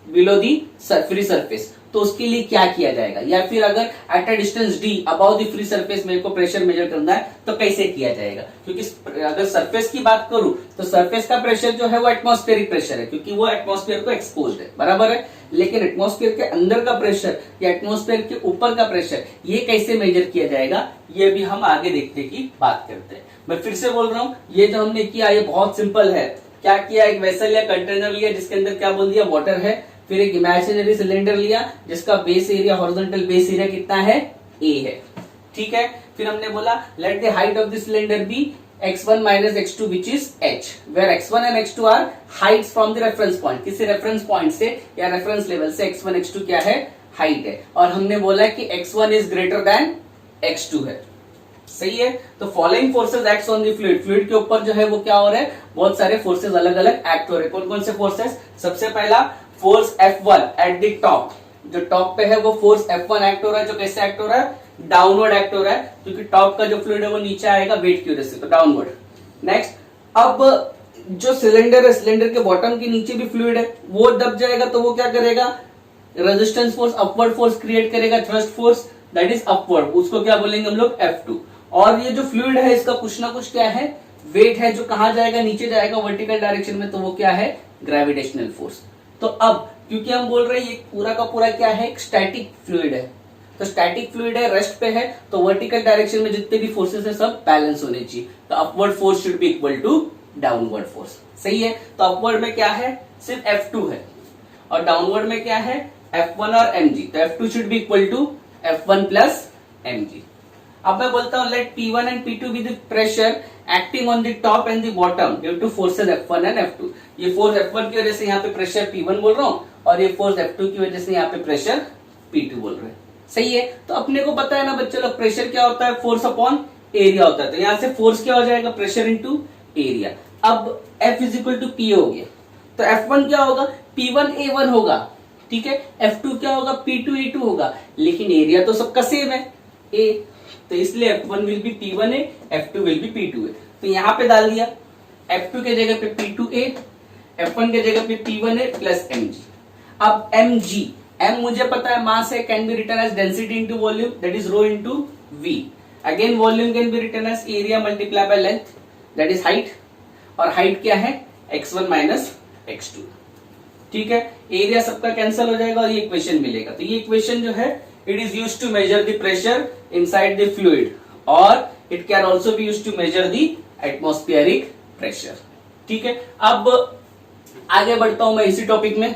below the free surface, तो उसके लिए क्या किया जाएगा, या फिर अगर at a distance d about the free surface मेरे को प्रेशर मेजर करना है तो कैसे किया जाएगा. क्योंकि अगर सरफेस की बात करूं तो सरफेस का प्रेशर जो है वो एटमॉस्फेरिक प्रेशर है, क्योंकि वो एटमॉस्फेयर को एक्सपोज्ड है, बराबर है. लेकिन एटमॉस्फेयर के अंदर का प्रेशर या एटमॉस्फेयर के ऊपर का प्रेशर ये कैसे मेजर किया जाएगा, ये भी हम आगे देखने की बात करते हैं. मैं फिर से बोल रहा हूं, ये जो हमने किया ये बहुत सिंपल है. क्या किया, एक वेसल या कंटेनर लिया जिसके अंदर क्या बोल दिया, वाटर है. फिर एक इमेजिनरी सिलेंडर लिया जिसका base area, horizontal base area कितना है, a है, ठीक है. फिर हमने बोला let the height of the cylinder be x1 minus x2 which is h, where x1 and x2 are heights from the reference point. किसी रेफरेंस पॉइंट से या रेफरेंस लेवल से x1 x2 क्या है, हाइट है. और हमने बोला कि x1 is greater than x2 है, सही है. तो following forces act on the fluid, fluid के ऊपर जो है वो क्या हो रहा है, बहुत सारे फोर्सेस अलग अलग एक्ट हो रहे हैं. कौन कौन से फोर्सेस, सबसे पहला force F1 at the top, जो टॉप पे है वो फोर्स F1 एक्ट हो रहा है, जो कैसे एक्ट हो रहा है, डाउनवर्ड एक्ट हो रहा है, क्योंकि टॉप का जो फ्लूइड है वो नीचे आएगा वेट की वजह से, तो डाउनवर्ड. नेक्स्ट, अब जो सिलेंडर है, सिलेंडर के बॉटम के नीचे भी फ्लूइड है, वो दब जाएगा तो वो क्या करेगा, resistance force, upward force create करेगा, thrust force that is upward, उसको क्या बोलेंगे हम लोग, F2. और ये जो फ्लूइड है इसका कुछ ना कुछ क्या है, वेट है, जो कहां जाएगा, नीचे जाएगा वर्टिकल डायरेक्शन में, तो वो क्या है, ग्रेविटेशनल फोर्स. तो अब क्योंकि हम बोल रहे हैं ये पूरा का पूरा क्या है, एक स्टैटिक फ्लूइड है, तो स्टैटिक फ्लूइड है, रेस्ट पे है, तो वर्टिकल डायरेक्शन में जितने भी फोर्सेस है सब बैलेंस होने चाहिए. तो upward force should be equal to downward force, सही है. तो अपवर्ड में क्या है, सिर्फ F2 है, और डाउनवर्ड में क्या है, F1 और mg. तो F2 should be equal to F1 plus mg. अब मैं बोलता हूं let P1 and P2 be the pressure acting on the top and the bottom due to forces F1 and F2. ये फोर्स F1 की वजह से यहाँ पे प्रेशर P1 बोल रहा हूं, और ये फोर्स F2 की वजह से यहाँ पे प्रेशर P2 बोल रहे हैं, सही है. तो अपने को पता है ना बच्चे लोग, प्रेशर क्या होता है, फोर्स अपॉन एरिया होता है. तो यहाँ से फोर्स क्या हो जाएगा, प्रेशर इंटू एरिया. अब F is equal to P हो गया, तो F1 क्या होगा, P1A1 होगा, ठीक है. F2 क्या होगा, P2A2 होगा, लेकिन एरिया तो सबका सेम है, A, तो इसलिए F1 will be P1A, F2 will be P2A. तो यहाँ पे डाल दिया, F2 के जगह पे P2A, F1 के जगह पे P1A प्लस mg. अब mg, m मुझे पता है मास है, can be written as density into volume that is rho into v. Again volume can be written as area multiply by length that is height, और हाइट क्या है, x1 माइनस x2, ठीक है. एरिया सबका कैंसिल हो जाएगा और ये इक्वेशन मिलेगा. तो ये इक्वेशन जो है it is used to measure the pressure inside the fluid, or it can also be used to measure the atmospheric pressure. ठीक है, अब आगे बढ़ता हूं मैं इसी टॉपिक में।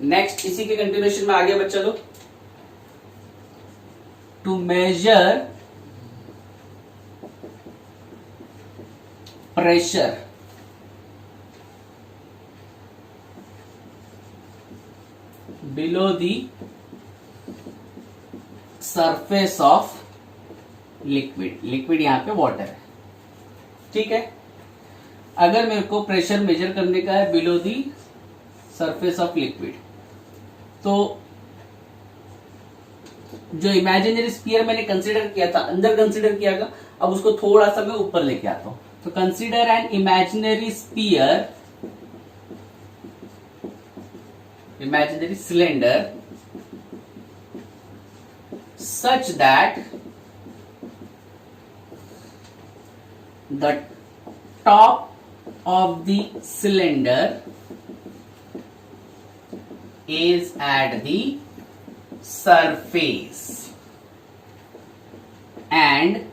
नेक्स्ट इसी के कंटिन्यूएशन में आगे बढ़ चलो। To measure pressure below the surface of liquid, liquid यहां पे वाटर है, ठीक है। अगर मेरे को प्रेशर मेजर करने का है below the surface of liquid, तो जो इमेजिनरी स्फीयर मैंने कंसीडर किया था, अंदर कंसीडर किया था, अब उसको थोड़ा सा मैं ऊपर लेके आता हूं। तो consider an imaginary sphere, imaginary cylinder such that the top of the cylinder is at the surface and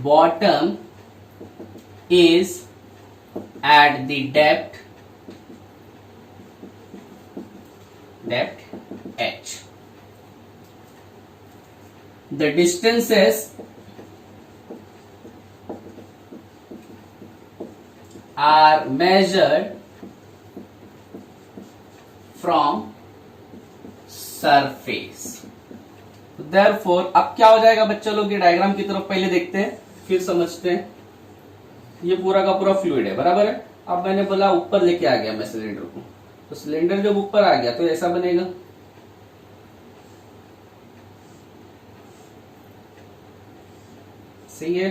bottom is at the depth h. The distances are measured from surface. Therefore, अब क्या हो जाएगा बच्चा लोग, ये डायग्राम की तरफ पहले देखते हैं फिर समझते हैं। ये पूरा का पूरा फ्लूइड है, बराबर है। अब मैंने बोला ऊपर लेके आ गया मैं सिलेंडर को, तो सिलेंडर जब ऊपर आ गया तो ऐसा बनेगा, सही है।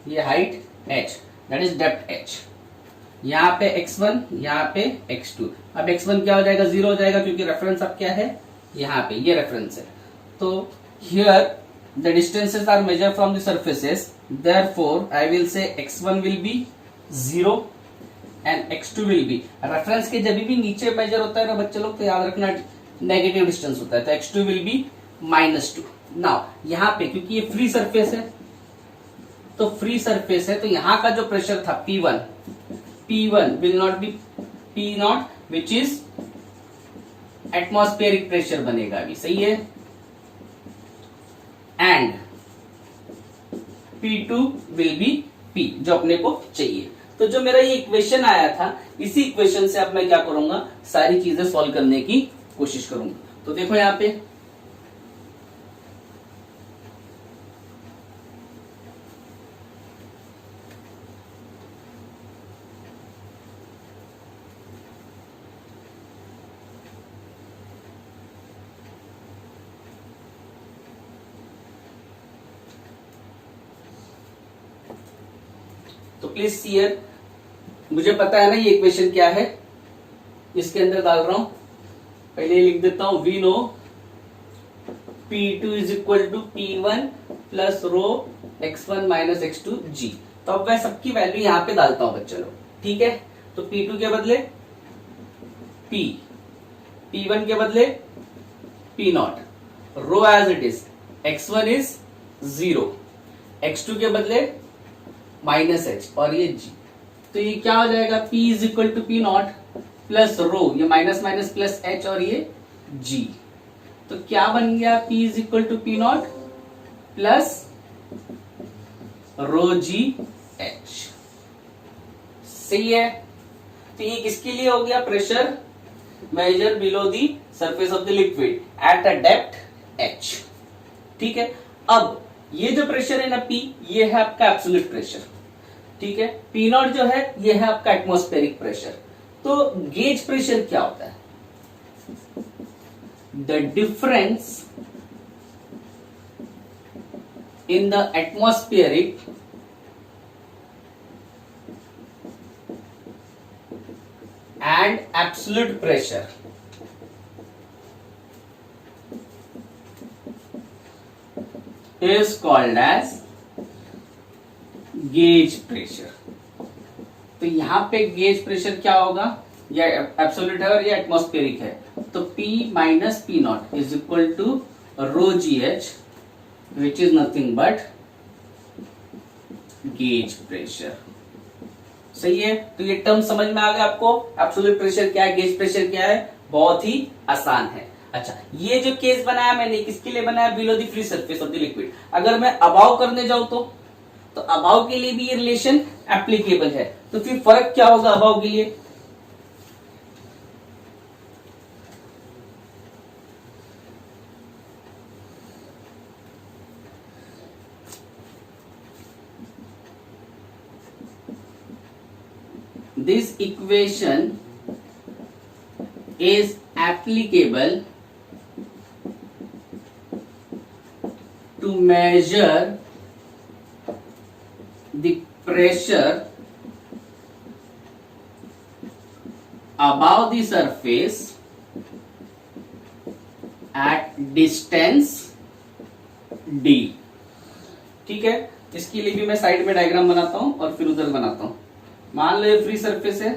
ये height h, that is depth h। यहां पे x1, यहां पे x2। अब x1 क्या हो जाएगा, 0 हो जाएगा, क्योंकि रेफरेंस अब क्या है, यहां पे ये रेफरेंस है। तो here the distances are measure from the surfaces, therefore I will say x1 will be 0 and x2 will be, reference के जब भी नीचे मेजर होता है ना बच्चे लोग, तो याद रखना नेगेटिव डिस्टेंस होता है, तो x2 विल बी -2। नाउ यहां पे क्योंकि ये फ्री सरफेस है, तो फ्री सरफेस है, तो यहां का जो प्रेशर था P1 will not be P0 which is atmospheric pressure बनेगा अभी, सही है। And P2 will be P, जो अपने को चाहिए। तो जो मेरा ये इक्वेशन आया था, इसी इक्वेशन से अब मैं क्या करूंगा, सारी चीजें सॉल्व करने की कोशिश करूंगा। तो देखो यहां पे तो प्लीज सी हियर, मुझे पता है ना ये इक्वेशन क्या है, इसके अंदर डाल रहा हूं। पहले लिख देता हूं, we know P2 is equal to P1 plus rho x1 minus x2 g। तो अब मैं सबकी वैल्यू यहां पे डालता हूं बच्चों लोग, ठीक है। तो P2 के बदले P, P1 के बदले P0, rho as it is, x1 is 0, x2 के बदले -h और ये g। तो ये क्या हो जाएगा, P is equal to P0 plus rho, ये माइनस माइनस प्लस h और ये g। तो क्या बन गया, P is equal to P0 plus rho g h, सही है। तो ये किसके लिए हो गया, pressure measure below the surface of the liquid at a depth h, ठीक है। अब ये जो प्रेशर है ना P, ये है आपका एब्सोल्यूट प्रेशर, ठीक है। P0 जो है ये है आपका एटमॉस्फेरिक प्रेशर। तो गेज प्रेशर क्या होता है, the difference in the atmospheric and absolute pressure is called as gauge pressure. तो यहां पे गेज प्रेशर क्या होगा, या एब्सोल्यूट है और ये एटमॉस्फेरिक है, तो P minus P naught is equal to rho g h which is nothing but gauge pressure. सही है, तो ये टर्म समझ में आ गया आपको, एब्सोल्यूट प्रेशर क्या है, गेज प्रेशर क्या है, बहुत ही आसान है। अच्छा, ये जो केस बनाया मैंने किसके लिए बनाया, below the free surface of the liquid. अगर मैं अबाव करने जाऊं तो अबाव के लिए भी ये रिलेशन एप्लीकेबल है, तो फिर फर्क क्या होगा अबाव के लिए, this equation is applicable to measure the pressure above the surface at distance d। ठीक है, इसके लिए भी मैं साइड में डायग्राम बनाता हूं और फिर उधर बनाता हूं। मान लो ये फ्री सरफेस है,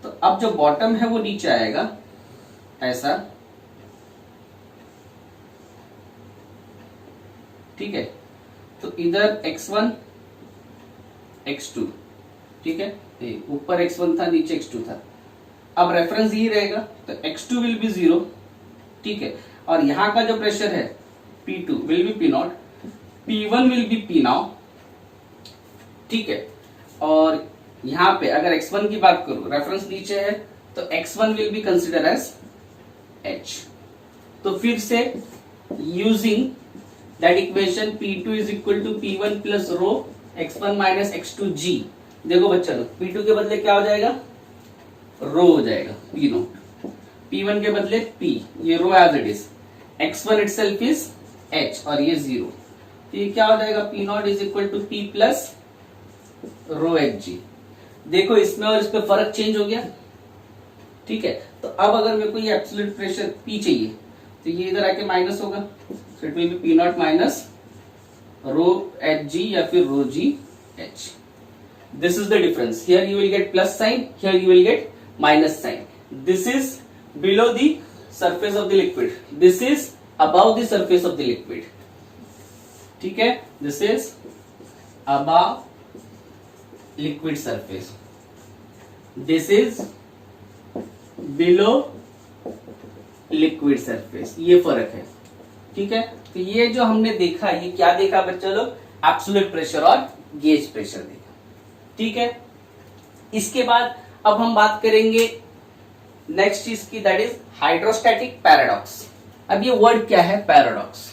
तो अब जो बॉटम है वो नीचे आएगा ऐसा, ठीक है, तो इधर x1 x2, ठीक है, ऊपर x1 था नीचे x2 था, अब रेफरेंस यही रहेगा तो x2 विल बी 0, ठीक है, और यहां का जो प्रेशर है P2 will be P0, P1 will be P now, ठीक है, और यहां पे अगर x1 की बात करूं, रेफरेंस नीचे है, तो x1 will be consider as h। तो फिर से using that equation P2 is equal to P1 plus rho x1 minus x2 g। देखो बच्चा लोग, P2 के बदले क्या हो जाएगा, रो हो जाएगा P नोट, P1 के बदले P, ये rho as it is, x1 itself is h और ये 0, तो ये क्या हो जाएगा, P naught is equal to P plus rho H g. देखो इसमें और इसमें फर्क चेंज हो गया, ठीक है, तो अब अगर मेरे को ये एब्सोल्यूट प्रेशर P चाहिए तो ये इधर आके माइनस होगा, so it will be P nought minus rho H G या फिर rho g h. This is the difference, here you will get plus sign, here you will get minus sign. This is below the surface of the liquid, this is above the surface of the liquid, ठीक है, this is above liquid surface, this is below liquid surface, ये फर्क है, ठीक है। तो ये जो हमने देखा, ये क्या देखा बच्चा लोग, एब्सोल्यूट प्रेशर और गेज प्रेशर देखा, ठीक है। इसके बाद अब हम बात करेंगे नेक्स्ट चीज की, दैट इज हाइड्रोस्टैटिक पैराडॉक्स। अब ये वर्ड क्या है, paradox,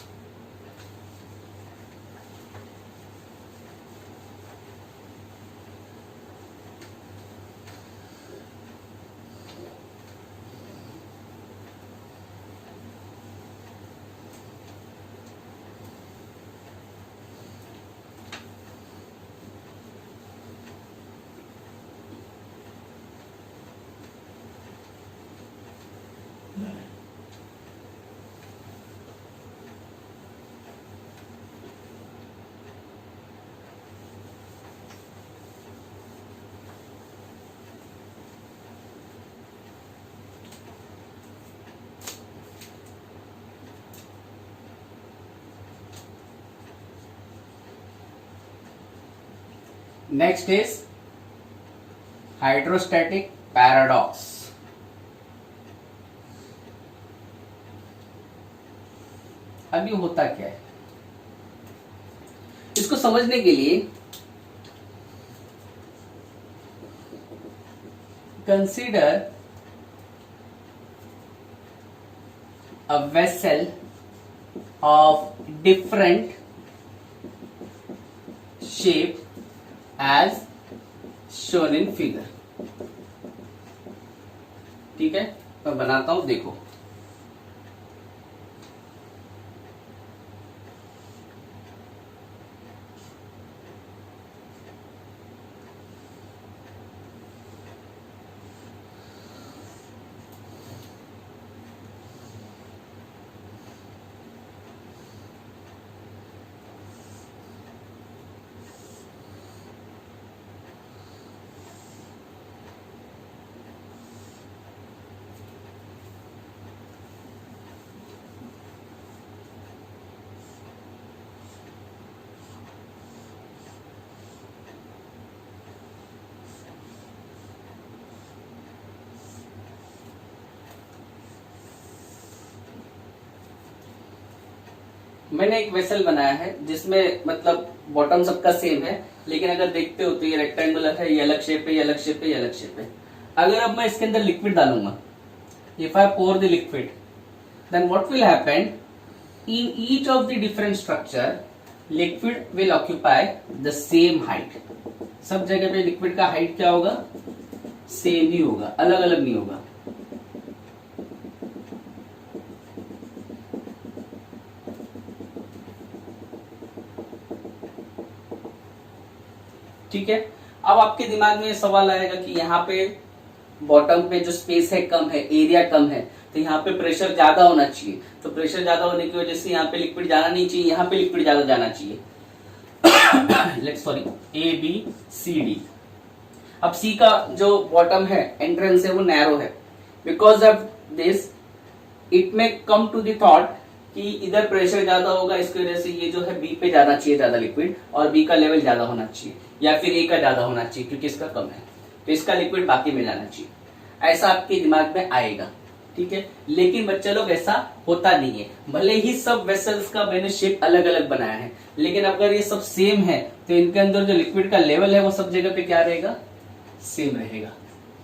next is hydrostatic paradox. अब ये होता क्या है, इसको समझने के लिए consider a vessel of different shape as shown in figure, ठीक है, मैं बनाता हूं, देखो मैंने एक वेसल बनाया है जिसमें मतलब बॉटम सबका सेम है, लेकिन अगर देखते हो तो ये रेक्टेंगुलर है, ये अलग शेप है, ये अलग शेप है, ये अलग शेप है। अगर अब मैं इसके अंदर लिक्विड डालूंगा, if I pour the liquid, then what will happen, in each of the different structure liquid will occupy the same height. सब जगह पे लिक्विड का हाइट क्या होगा, सेम ही होगा, अलग अलग नहीं होगा। ठीक है। अब आपके दिमाग में सवाल आएगा कि यहाँ पे बॉटम पे जो स्पेस है कम है, एरिया कम है, तो यहाँ पे प्रेशर ज्यादा होना चाहिए। तो प्रेशर ज्यादा होने की वजह से यहाँ पे लिक्विड जाना नहीं चाहिए, यहाँ पे लिक्विड ज्यादा जाना चाहिए। Let's sorry, A B C D. अब सी का जो बॉटम है, एंट्रेंस है, वो नैरो है। Because of this it may come to the thought कि इधर प्रेशर ज्यादा होगा, इसकी वजह से ये जो है बी पे जाना चाहिए ज्यादा लिक्विड, और बी का लेवल ज्यादा होना चाहिए, या फिर ए का ज्यादा होना चाहिए क्योंकि इसका कम है, तो इसका लिक्विड बाकी में जाना चाहिए। ऐसा आपके दिमाग में आएगा, ठीक है। लेकिन बच्चे लोग ऐसा होता नहीं है। भले ही सब वेसल्स का मैंने शेप अलग अलग बनाया है, लेकिन अगर ये सब सेम है तो इनके अंदर जो लिक्विड का लेवल है वो सब जगह पे क्या रहेगा, सेम रहेगा।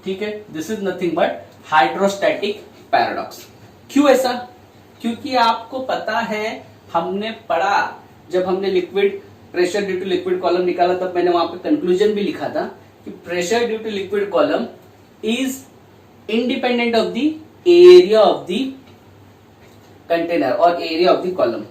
ठीक है, this is nothing but hydrostatic paradox. क्यों ऐसा? क्योंकि आपको पता है, हमने पढ़ा, जब हमने liquid pressure due to liquid column निकाला तब मैंने वहां पे कंक्लूजन भी लिखा था कि pressure due to liquid column is independent of the area of the container और एरिया ऑफ द कॉलम,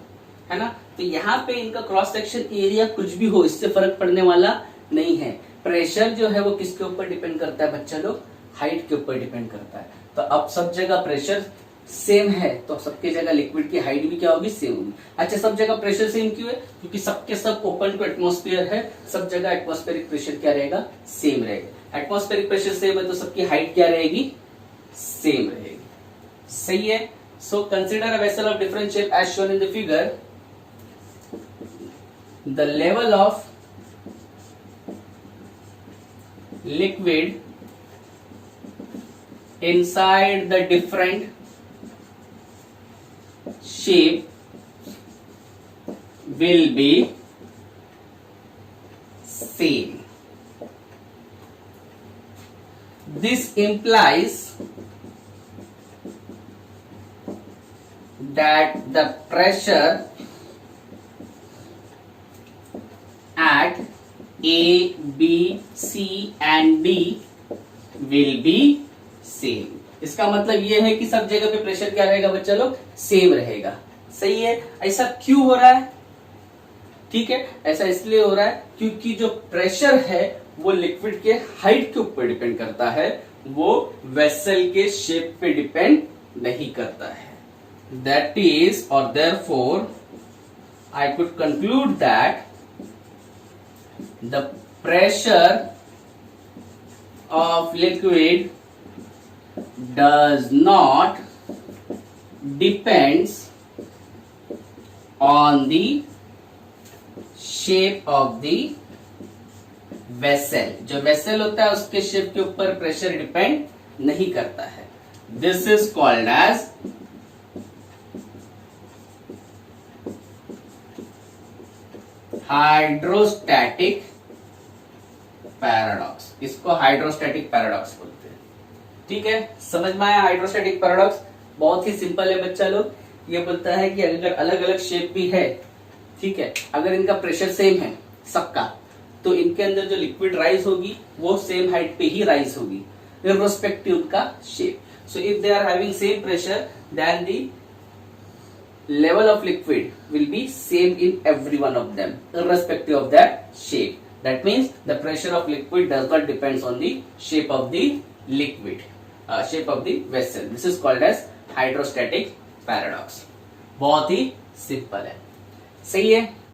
है ना। तो यहाँ पे इनका क्रॉस सेक्शन एरिया कुछ भी हो, इससे फर्क पड़ने वाला नहीं है। प्रेशर जो है वो किसके ऊपर डिपेंड करता है बच्चा लोग, हाइट के ऊपर डिपेंड करता है। तो अब सब जगह प्रेशर सेम है तो सबके जगह लिक्विड की हाइट भी क्या होगी, सेम होगी। अच्छा, सब जगह प्रेशर सेम क्यों है? क्योंकि सबके सब ओपन टू एटमॉस्फेयर है, सब जगह एटमॉस्फेरिक प्रेशर क्या रहेगा, सेम रहेगा। एटमॉस्फेरिक प्रेशर सेम है तो सबकी हाइट क्या रहेगी, सेम रहेगी। सही है। So consider a vessel of different shape as shown in the figure. The level of liquid inside the different shape will be same. This implies that the pressure at A, B, C and D will be same. इसका मतलब ये है कि सब जगह पे प्रेशर क्या रहेगा बच्चा लोग, सेम रहेगा। सही है। ऐसा क्यों हो रहा है? ठीक है, ऐसा इसलिए हो रहा है क्योंकि जो प्रेशर है वो लिक्विड के हाइट के ऊपर डिपेंड करता है, वो वेसल के शेप पे डिपेंड नहीं करता है। दैट इज और therefore I could conclude that the pressure of liquid does not depends on the shape of the vessel. जो वेसल होता है उसके शेप के ऊपर प्रेशर डिपेंड नहीं करता है। This is called as hydrostatic paradox. इसको हाइड्रोस्टैटिक पैराडॉक्स बोलते हैं। ठीक है, समझ में आया हाइड्रोस्टैटिक पैराडॉक्स? बहुत ही सिंपल है बच्चा लोग। ये बोलता है कि अगर अलग अलग शेप भी है, ठीक है, अगर इनका प्रेशर सेम है सबका, तो इनके अंदर जो लिक्विड राइज होगी वो सेम हाइट पे ही राइज होगी, इर्रेस्पेक्टिव का shape. So if they are having same pressure, then the level of liquid will be same in every one of them irrespective of that shape. That means the pressure of liquid does not depends on the shape of the liquid, shape of the vessel. This is called as hydrostatic paradox. बहुत ही सिंपल है। सही है।